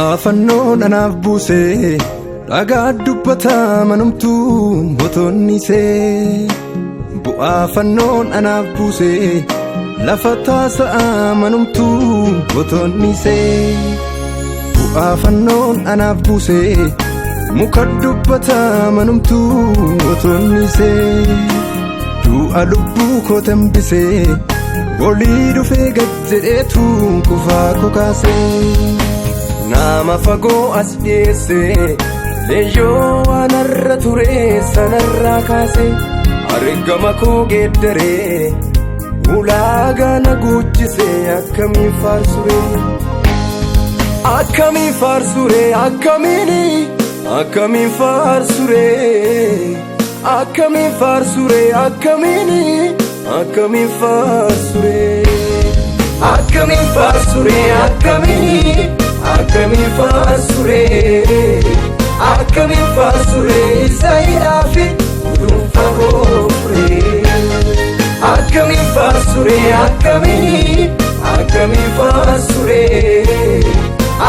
bu'aa fannoon anaaf buusee dhagaa dubbataa manumtuu botonnisee. Bu'aa fannoon anaaf buusee lafa taasa'aa manumtuu botonnisee. Bu'aa fannoon anaaf buusee muka dubbataa manumtuu botonnisee. Du'a lubbuu koo tambisee olii dhufee gad jedheetu kufaa kokaasee. Nama fagoo as dhiyeessee leeyyoo waan har'a ture sanarraa kaasee. Argama koo geeddaree ulaagaa na guuchisee akkamiin faarsuree. Akkamiin faarsuree akkamiin faarsuree. Akkamiin faarsuree akkamiin faarsuree. Akkamiin faarsuree akkamiin faarsuree. Akkamiin faarsuree isa hidhaafi dhuunfa koo furee. Akkamiin faarsuree akkamiin faarsuree.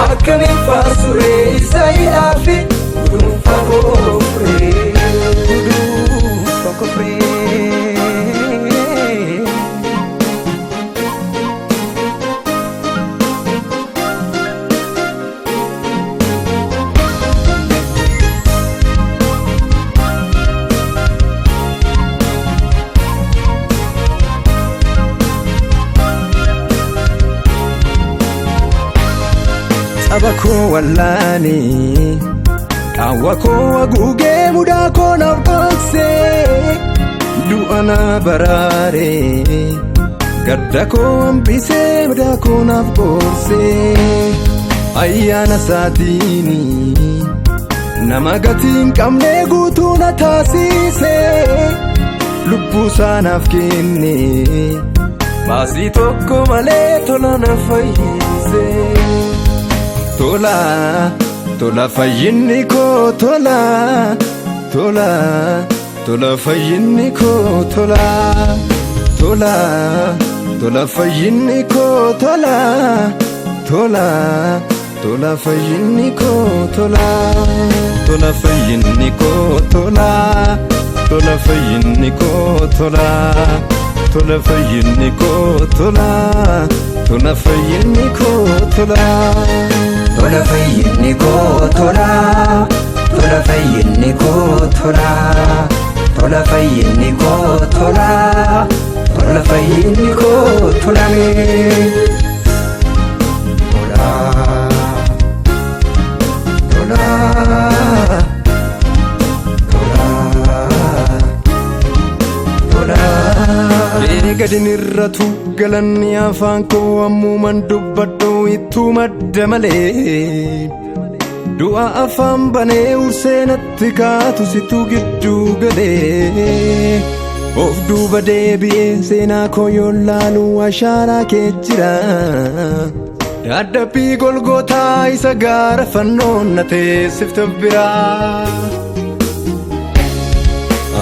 Akkamiin faarsuree isa hidhaafi dhuunfa koo furee. Saba koo wallaanii qaawwa koo haguugee mudaa koo naaf dhoksee. Du'a na baraaree gadda koo hambisee mudaa koo naaf gorsee. Ayyaana isaatiini nama gatii hin qabne guutuu na taasisee. Lubbuu isaa naaf kenne baasii tokko malee tola na fayyisee. Tola, tola fayyinni koo tola, tola, tola fayyinni koo tola, tola, tola fayyinni koo tola, tola, tola fayyinni koo tola, tola fayyinni koo tola, tola fayyinni koo tola, tola fayyinni koo tola, tola fayyinni koo tola. Tola fayyinni koo tola, tola fayyinni koo tola, tola fayyinni koo tola, tola fayyinni koo tola tola, tola. Gadin irratu galanni afaan koo ammuman dubbadhu ittuu madda malee. Du'a afaan banee ursee natti kaatu situ gidduu galee. Of duuba deebi'ee seenaa koo yoo laalu ashaaraa kee jira. Dadhabbii golgootaa isa gaara fannoon na teessifte biraa.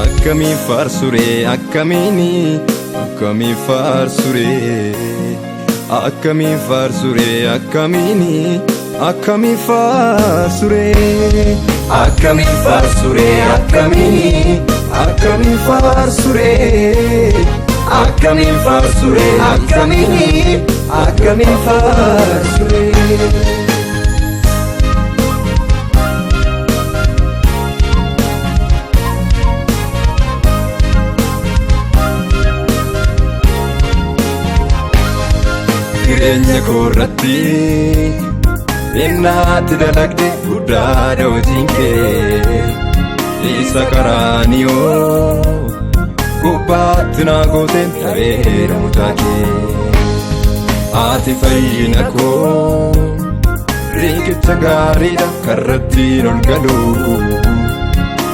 Akkamiin faarsuree akkamiin faarsuree. Akkamiin faarsuree akkamiin faarsuree. Akkamiin faarsuree akkamiin faarsuree. Akkamiin faarsuree akkamiin faarsuree. Jireenya koo irratti innaatti dalagde guddaadha hojiin kee. Isa qaraaniyoo gubbaatti naa gooteen dhabeera mucaa kee. Ati fayyina koo riqicha gaariidha karrattiin ol galu.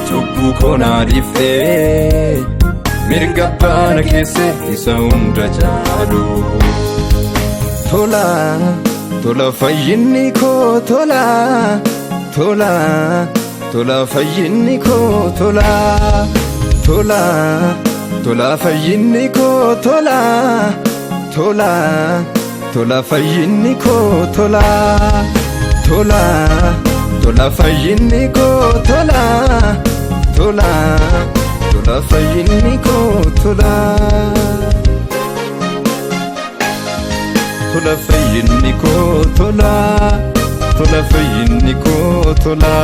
Cubbuu koo naa dhiiftee mirga baana keessee isa hunda caalu. Tola, tola fayyinni koo tola, tola, tola fayyinni koo tola, tola, tola fayyinni koo tola, tola, tola fayyinni koo tola, tola tola fayyinni koo tola tola tola fayyinni koo tola tola fayyinni koo tola tola fayyinni koo tola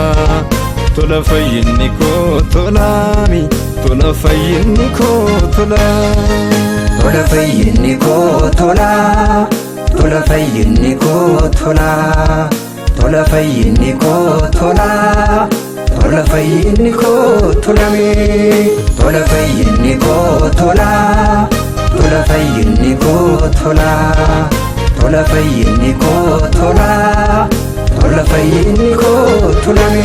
tola fayyinni koo tola mi tola fayyinni koo tola tola fayyinni koo tola tola fayyinni koo tola tola fayyinni koo tola tola fayyinni koo tola mi tola fayyinni koo tola tola fayyinni koo tola tola fayyinni koo tola tola fayyinni koo tola mi